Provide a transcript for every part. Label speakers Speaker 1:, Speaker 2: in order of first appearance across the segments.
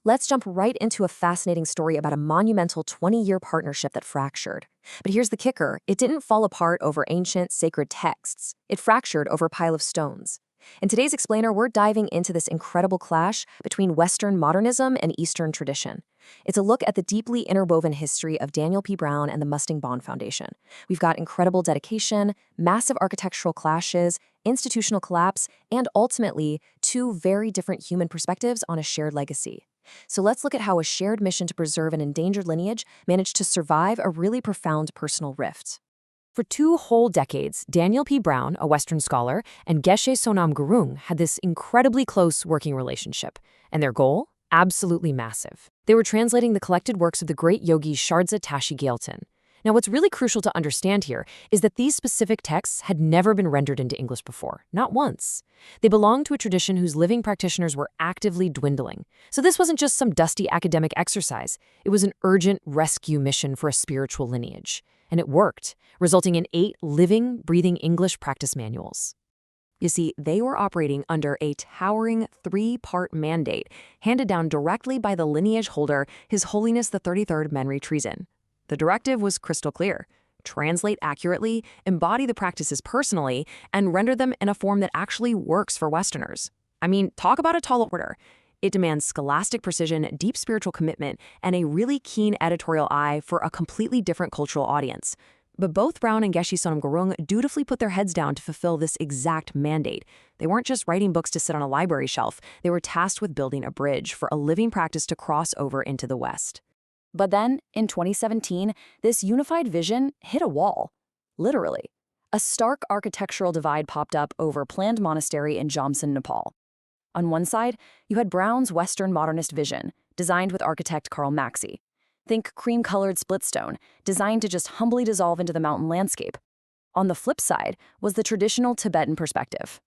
Speaker 1: Let's jump right into a fascinating story about a monumental 20-year partnership that fractured. But here's the kicker. It didn't fall apart over ancient, sacred texts. It fractured over a pile of stones. In today's Explainer, we're diving into this incredible clash between Western modernism and Eastern tradition. It's a look at the deeply interwoven history of Daniel P. Brown and the Mustang Bond Foundation. We've got incredible dedication, massive architectural clashes, institutional collapse, and ultimately, two very different human perspectives on a shared legacy. So let's look at how a shared mission to preserve an endangered lineage managed to survive a really profound personal rift. For 2 whole decades, Daniel P. Brown, a Western scholar, and Geshe Sonam Gurung had this incredibly close working relationship. And their goal? Absolutely massive. They were translating the collected works of the great yogi Shardza Tashi Gyaltsen. Now, what's really crucial to understand here is that these specific texts had never been rendered into English before, not once. They belonged to a tradition whose living practitioners were actively dwindling. So this wasn't just some dusty academic exercise. It was an urgent rescue mission for a spiritual lineage. And it worked, resulting in 8 living, breathing English practice manuals. You see, they were operating under a towering 3-part mandate handed down directly by the lineage holder, His Holiness the 33rd Menri Treason. The directive was crystal clear. Translate accurately, embody the practices personally, and render them in a form that actually works for Westerners. I mean, talk about a tall order. It demands scholastic precision, deep spiritual commitment, and a really keen editorial eye for a completely different cultural audience. But both Brown and Geshe Sonam Gurung dutifully put their heads down to fulfill this exact mandate. They weren't just writing books to sit on a library shelf. They were tasked with building a bridge for a living practice to cross over into the West. But then, in 2017, this unified vision hit a wall. Literally. A stark architectural divide popped up over planned monastery in Jomsom, Nepal. On one side, you had Brown's Western modernist vision, designed with architect Karl Maxey. Think cream-colored splitstone, designed to just humbly dissolve into the mountain landscape. On the flip side was the traditional Tibetan perspective.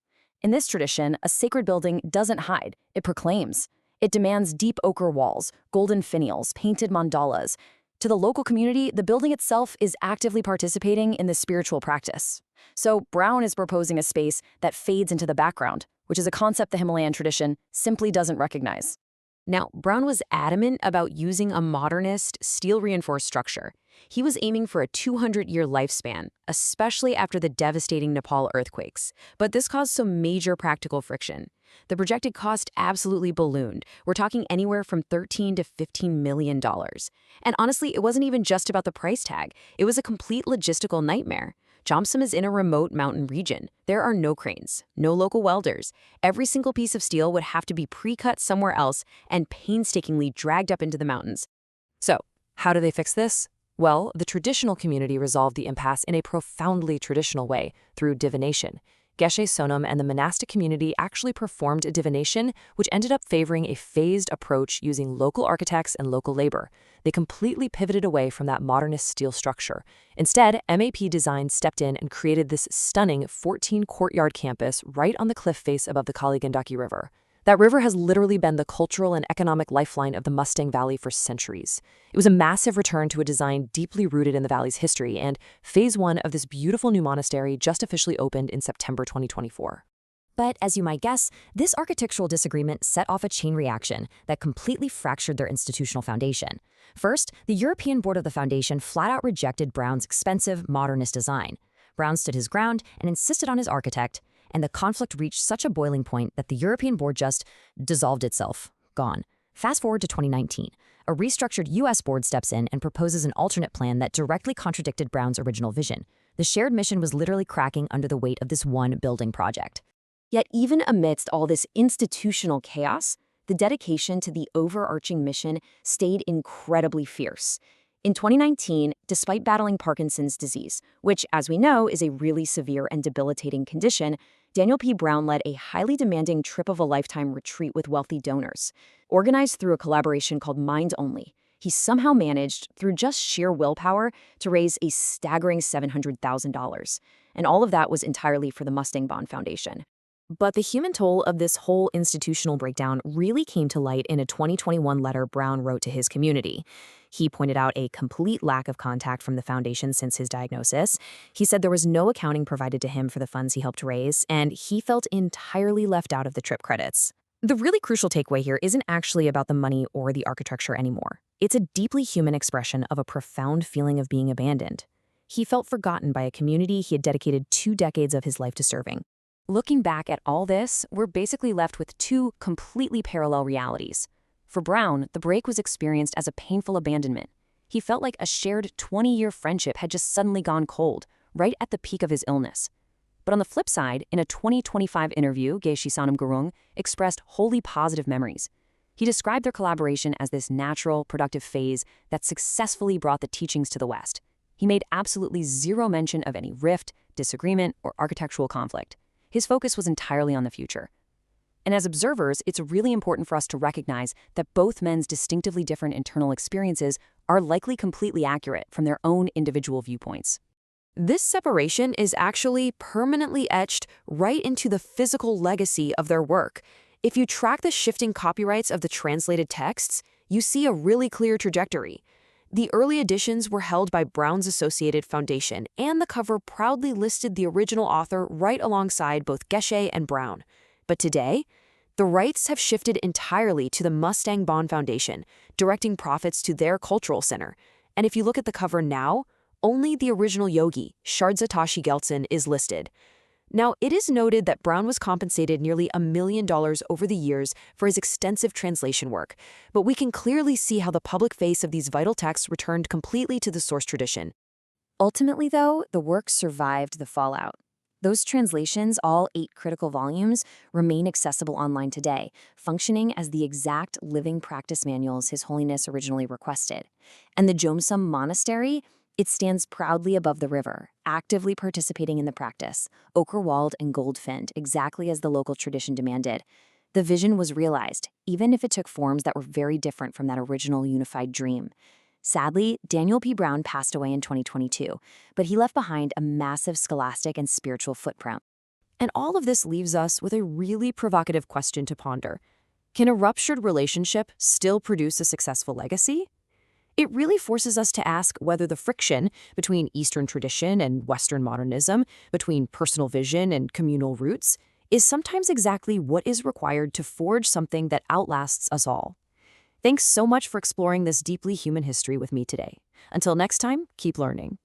Speaker 1: In this tradition, a sacred building doesn't hide, it proclaims. It demands deep ochre walls, golden finials, painted mandalas. To the local community, the building itself is actively participating in the spiritual practice. So Brown is proposing a space that fades into the background, which is a concept the Himalayan tradition simply doesn't recognize. Now, Brown was adamant about using a modernist, steel-reinforced structure. He was aiming for a 200-year lifespan, especially after the devastating Nepal earthquakes. But this caused some major practical friction. The projected cost absolutely ballooned. We're talking anywhere from $13 to $15 million. And honestly, it wasn't even just about the price tag. It was a complete logistical nightmare. Jomsom is in a remote mountain region. There are no cranes, no local welders. Every single piece of steel would have to be pre-cut somewhere else and painstakingly dragged up into the mountains. So, how do they fix this? Well, the traditional community resolved the impasse in a profoundly traditional way, through divination. Geshe Sonam and the monastic community actually performed a divination, which ended up favoring a phased approach using local architects and local labor. They completely pivoted away from that modernist steel structure. Instead, MAP Design stepped in and created this stunning 14-courtyard campus right on the cliff face above the Kali Gandaki River. That river has literally been the cultural and economic lifeline of the Mustang Valley for centuries. It was a massive return to a design deeply rooted in the valley's history, and Phase 1 of this beautiful new monastery just officially opened in September 2024. But as you might guess, this architectural disagreement set off a chain reaction that completely fractured their institutional foundation. First, the European board of the foundation flat-out rejected Brown's expensive, modernist design. Brown stood his ground and insisted on his architect, and the conflict reached such a boiling point that the European board just dissolved itself. Gone. Fast forward to 2019. A restructured U.S. board steps in and proposes an alternate plan that directly contradicted Brown's original vision. The shared mission was literally cracking under the weight of this one building project. Yet even amidst all this institutional chaos, the dedication to the overarching mission stayed incredibly fierce. In 2019, despite battling Parkinson's disease, which, as we know, is a really severe and debilitating condition, Daniel P. Brown led a highly demanding trip-of-a-lifetime retreat with wealthy donors. Organized through a collaboration called Mind Only, he somehow managed, through just sheer willpower, to raise a staggering $700,000. And all of that was entirely for the Mustang Bond Foundation. But the human toll of this whole institutional breakdown really came to light in a 2021 letter Brown wrote to his community. He pointed out a complete lack of contact from the foundation since his diagnosis. He said there was no accounting provided to him for the funds he helped raise, and he felt entirely left out of the trip credits. The really crucial takeaway here isn't actually about the money or the architecture anymore. It's a deeply human expression of a profound feeling of being abandoned. He felt forgotten by a community he had dedicated 2 decades of his life to serving. Looking back at all this, we're basically left with two completely parallel realities. For Brown, the break was experienced as a painful abandonment. He felt like a shared 20-year friendship had just suddenly gone cold, right at the peak of his illness. But on the flip side, in a 2025 interview, Geshe Sonam Gurung expressed wholly positive memories. He described their collaboration as this natural, productive phase that successfully brought the teachings to the West. He made absolutely zero mention of any rift, disagreement, or architectural conflict. His focus was entirely on the future. And as observers, it's really important for us to recognize that both men's distinctively different internal experiences are likely completely accurate from their own individual viewpoints. This separation is actually permanently etched right into the physical legacy of their work. If you track the shifting copyrights of the translated texts, you see a really clear trajectory. The early editions were held by Brown's Associated Foundation, and the cover proudly listed the original author right alongside both Geshe and Brown. But today, the rights have shifted entirely to the Mustang Bond Foundation, directing profits to their cultural center. And if you look at the cover now, only the original yogi, Shardza Tashi Geltsen, is listed. Now, it is noted that Brown was compensated nearly $1 million over the years for his extensive translation work, but we can clearly see how the public face of these vital texts returned completely to the source tradition. Ultimately, though, the work survived the fallout. Those translations, all 8 critical volumes, remain accessible online today, functioning as the exact living practice manuals His Holiness originally requested. And the Jomsom monastery, it stands proudly above the river, actively participating in the practice, ochre-walled and gold-finned, exactly as the local tradition demanded. The vision was realized, even if it took forms that were very different from that original unified dream. Sadly, Daniel P. Brown passed away in 2022, but he left behind a massive scholastic and spiritual footprint. And all of this leaves us with a really provocative question to ponder. Can a ruptured relationship still produce a successful legacy? It really forces us to ask whether the friction between Eastern tradition and Western modernism, between personal vision and communal roots, is sometimes exactly what is required to forge something that outlasts us all. Thanks so much for exploring this deeply human history with me today. Until next time, keep learning.